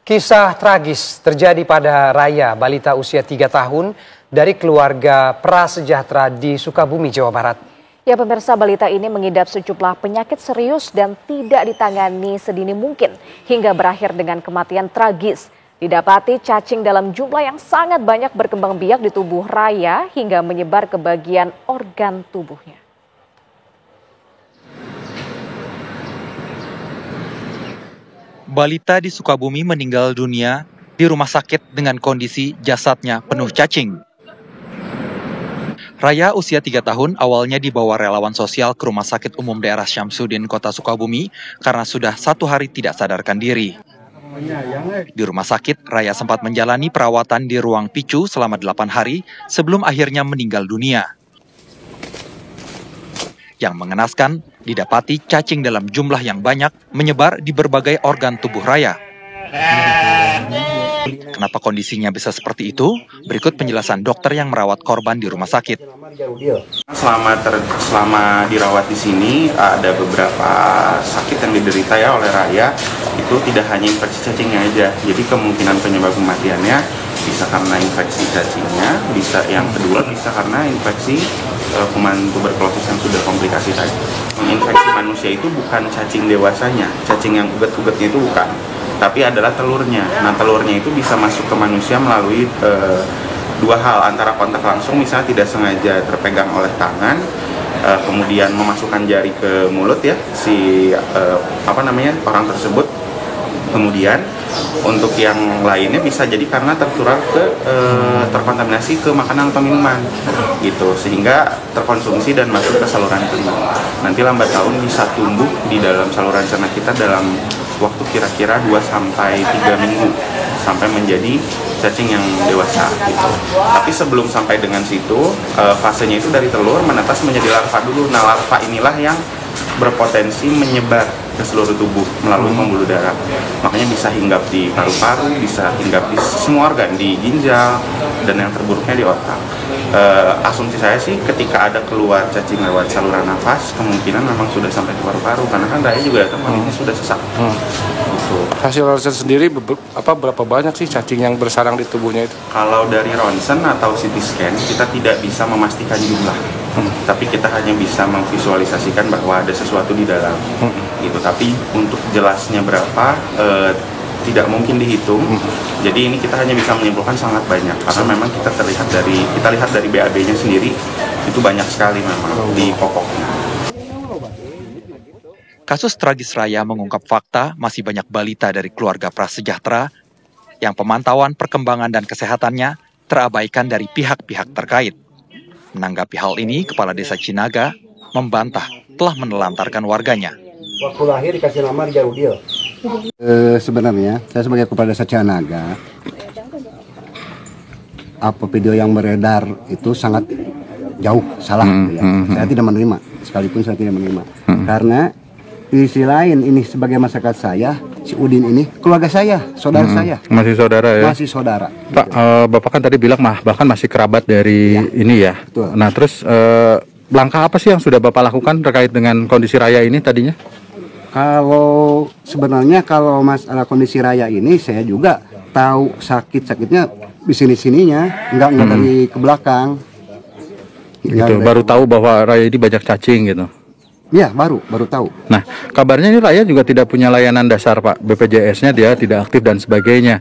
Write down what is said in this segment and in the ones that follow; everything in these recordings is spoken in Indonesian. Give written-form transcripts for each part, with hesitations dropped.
Kisah tragis terjadi pada Raya, balita usia 3 tahun dari keluarga prasejahtera di Sukabumi, Jawa Barat. Ya, pemirsa, balita ini mengidap sejumlah penyakit serius dan tidak ditangani sedini mungkin hingga berakhir dengan kematian tragis. Didapati cacing dalam jumlah yang sangat banyak berkembang biak di tubuh Raya hingga menyebar ke bagian organ tubuhnya. Balita di Sukabumi meninggal dunia di rumah sakit dengan kondisi jasadnya penuh cacing. Raya usia 3 tahun awalnya dibawa relawan sosial ke Rumah Sakit Umum Daerah Syamsuddin, Kota Sukabumi karena sudah 1 hari tidak sadarkan diri. Di rumah sakit, Raya sempat menjalani perawatan di ruang PICU selama 8 hari sebelum akhirnya meninggal dunia. Yang mengenaskan, didapati cacing dalam jumlah yang banyak menyebar di berbagai organ tubuh Raya. Kenapa kondisinya bisa seperti itu? Berikut penjelasan dokter yang merawat korban di rumah sakit. Selama dirawat di sini ada beberapa sakit yang diderita ya oleh Raya. Itu tidak hanya infeksi cacingnya aja. Jadi kemungkinan penyebab kematiannya bisa karena infeksi cacingnya, yang kedua bisa karena infeksi kuman tuberkulosis yang sudah komplikasi tadi. Menginfeksi manusia itu bukan cacing dewasanya, cacing yang uget-ugetnya itu bukan, tapi adalah telurnya. Nah, telurnya itu bisa masuk ke manusia melalui 2 hal, antara kontak langsung, misalnya tidak sengaja terpegang oleh tangan, kemudian memasukkan jari ke mulut ya orang tersebut. Kemudian untuk yang lainnya bisa jadi karena tertular terkontaminasi ke makanan atau minuman gitu, sehingga terkonsumsi dan masuk ke saluran cerna. Nanti lambat laun bisa tumbuh di dalam saluran cerna kita dalam waktu kira-kira 2-3 minggu sampai menjadi cacing yang dewasa gitu. Tapi sebelum sampai dengan situ, fasenya itu dari telur menetas menjadi larva dulu. Nah, larva inilah yang berpotensi menyebar ke seluruh tubuh melalui pembuluh darah. Makanya bisa hinggap di paru-paru, bisa hinggap di semua organ, di ginjal, dan yang terburuknya di otak. Asumsi saya sih ketika ada keluar cacing lewat saluran nafas, kemungkinan memang sudah sampai ke paru-paru, karena kan Raya juga kondisinya sudah sesak. Gitu. Hasil ronsen sendiri berapa banyak sih cacing yang bersarang di tubuhnya itu? Kalau dari ronsen atau CT scan kita tidak bisa memastikan jumlah, tapi kita hanya bisa memvisualisasikan bahwa ada sesuatu di dalam. Gitu. Tapi untuk jelasnya berapa tidak mungkin dihitung. Jadi ini kita hanya bisa menyimpulkan sangat banyak karena memang kita lihat dari BAB-nya sendiri itu banyak sekali memang di pokoknya. Kasus tragis Raya mengungkap fakta masih banyak balita dari keluarga prasejahtera yang pemantauan perkembangan dan kesehatannya terabaikan dari pihak-pihak terkait. Menanggapi hal ini, Kepala Desa Cinaga membantah telah menelantarkan warganya. Waktu lahir dikasih nama jauh dia. Sebenarnya saya sebagai Kepala Desa Cinaga, apa video yang beredar itu sangat jauh salah. Saya tidak menerima, sekalipun saya tidak menerima. Karena di sisi lain ini sebagai masyarakat saya, si Udin ini keluarga saya, saudara saya. Masih saudara ya? Masih saudara. Pak, Bapak kan tadi bilang bahkan masih kerabat dari ini ya. Betul. Nah terus langkah apa sih yang sudah Bapak lakukan terkait dengan kondisi Raya ini tadinya? Kalau masalah kondisi Raya ini saya juga tahu sakitnya di sininya, enggak dari ke belakang. Gitu, baru tahu bahwa Raya ini banyak cacing gitu. Iya, baru tahu. Nah, kabarnya ini Raya juga tidak punya layanan dasar, Pak. BPJS-nya dia tidak aktif dan sebagainya.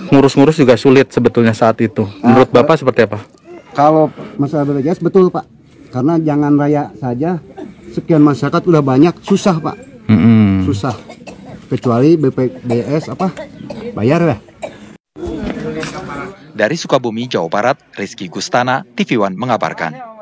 Ngurus-ngurus juga sulit sebetulnya saat itu. Menurut Bapak seperti apa? Kalau masalah BPJS betul, Pak. Karena jangan Raya saja, sekian masyarakat udah banyak, susah, Pak. Susah. Kecuali BPJS bayar ya. Dari Sukabumi, Jawa Barat, Rizky Gustana, TV One mengabarkan.